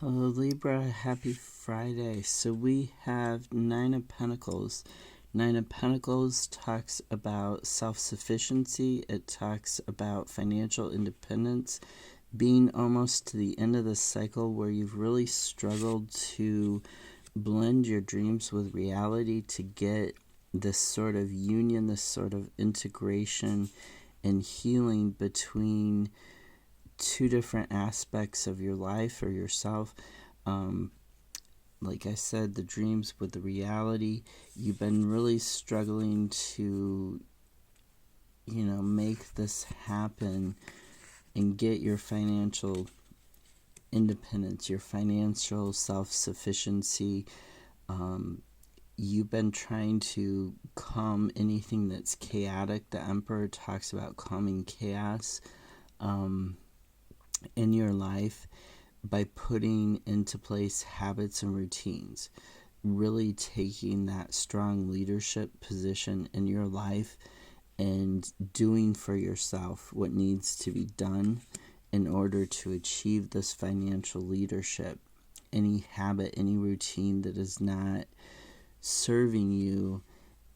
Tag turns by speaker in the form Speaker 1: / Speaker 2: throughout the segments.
Speaker 1: Hello Libra, happy Friday. So we have Nine of Pentacles. Nine of Pentacles talks about self-sufficiency. It talks about financial independence, being almost to the end of the cycle where you've really struggled to blend your dreams with reality to get this sort of union, this sort of integration and healing between two different aspects of your life or yourself. Um, like I said, the dreams with the reality. You've been really struggling to, make this happen and get your financial independence, your financial self-sufficiency. You've been trying to calm anything that's chaotic. The Emperor talks about calming chaos in your life by putting into place habits and routines, really taking that strong leadership position in your life and doing for yourself what needs to be done in order to achieve this financial leadership. Any habit, any routine that is not serving you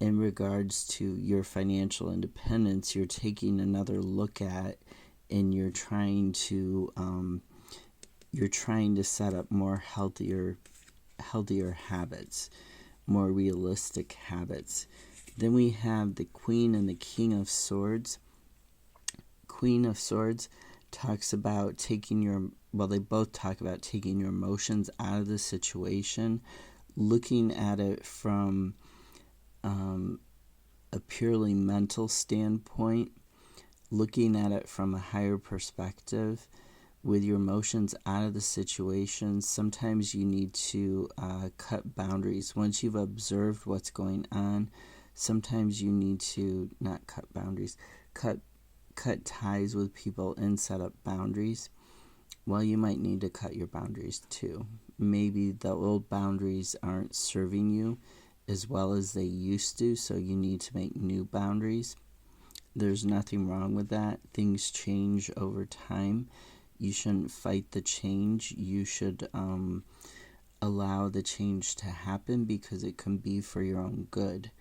Speaker 1: in regards to your financial independence, you're taking another look at, and you're trying to set up more healthier habits, more realistic habits. Then we have the Queen and the King of Swords. Queen of Swords talks about they both talk about taking your emotions out of the situation, looking at it from a purely mental standpoint, looking at it from a higher perspective with your emotions out of the situation. Sometimes you need to cut boundaries. Once you've observed what's going on, sometimes you need to not cut boundaries, cut ties with people and set up boundaries. Well, you might need to cut your boundaries too. Maybe the old boundaries aren't serving you as well as they used to, so you need to make new boundaries. There's nothing wrong with that. Things change over time. You shouldn't fight the change. You should allow the change to happen because it can be for your own good.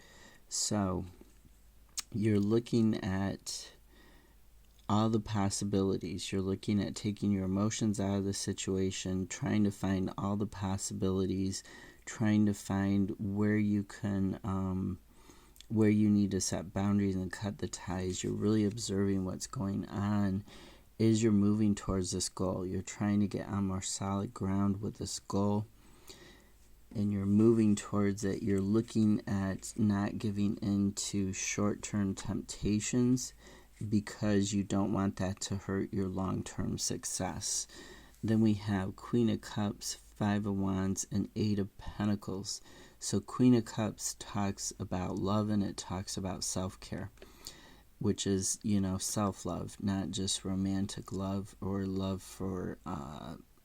Speaker 1: So you're looking at all the possibilities. You're looking at taking your emotions out of the situation, trying to find all the possibilities, trying to find where you can where you need to set boundaries and cut the ties. You're really observing what's going on as you're moving towards this goal. You're trying to get on more solid ground with this goal, and you're moving towards it. You're looking at not giving in to short-term temptations because you don't want that to hurt your long-term success. Then we have Queen of Cups, Five of Wands, and Eight of Pentacles. So Queen of Cups talks about love, and it talks about self-care, which is, self-love, not just romantic love or love for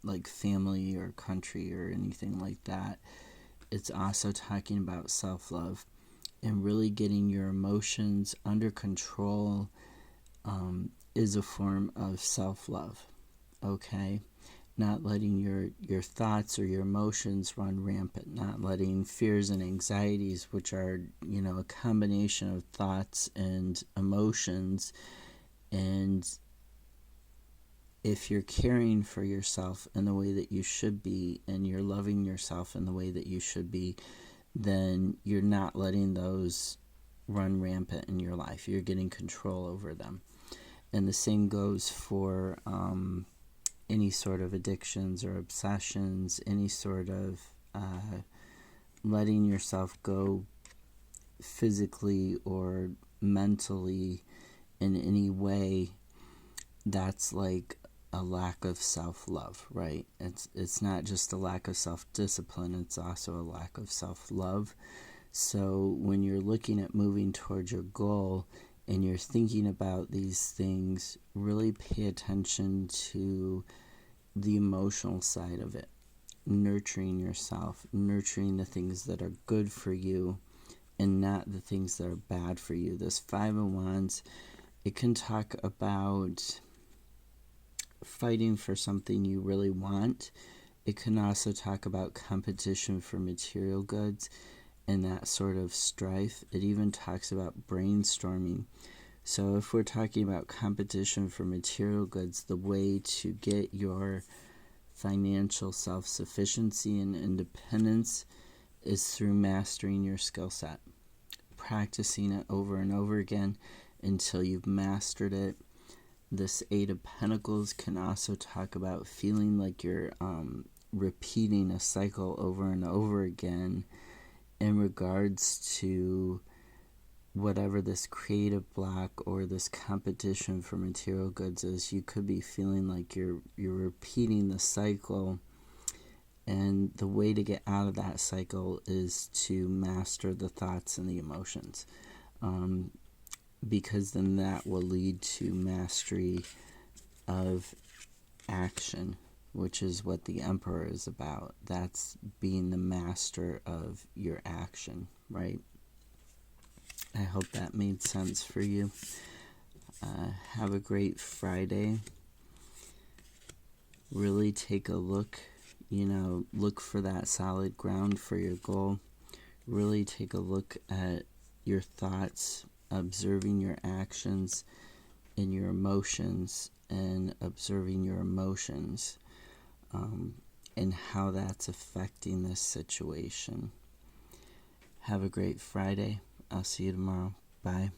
Speaker 1: like family or country or anything like that. It's also talking about self-love and really getting your emotions under control is a form of self-love, okay? Not letting your thoughts or your emotions run rampant, not letting fears and anxieties, which are, a combination of thoughts and emotions. And if you're caring for yourself in the way that you should be, and you're loving yourself in the way that you should be, then you're not letting those run rampant in your life. You're getting control over them. And the same goes for any sort of addictions or obsessions, any sort of letting yourself go physically or mentally in any way. That's like a lack of self-love, right? It's not just a lack of self-discipline, it's also a lack of self-love. So when you're looking at moving towards your goal and you're thinking about these things, really pay attention to the emotional side of it. Nurturing yourself, nurturing the things that are good for you and not the things that are bad for you. This Five of Wands, it can talk about fighting for something you really want It can also talk about competition for material goods and that sort of strife. It even talks about brainstorming. So if we're talking about competition for material goods, the way to get your financial self-sufficiency and independence is through mastering your skill set, practicing it over and over again until you've mastered it. This Eight of Pentacles can also talk about feeling like you're repeating a cycle over and over again in regards to whatever this creative block or this competition for material goods is. You could be feeling like you're repeating the cycle, and the way to get out of that cycle is to master the thoughts and the emotions, because then that will lead to mastery of action, which is what the Emperor is about. That's being the master of your action, right? I hope that made sense for you. Have a great Friday. Really take a look, look for that solid ground for your goal. Really take a look at your thoughts, observing your actions and your emotions, and observing your emotions, and how that's affecting this situation. Have a great Friday. I'll see you tomorrow. Bye.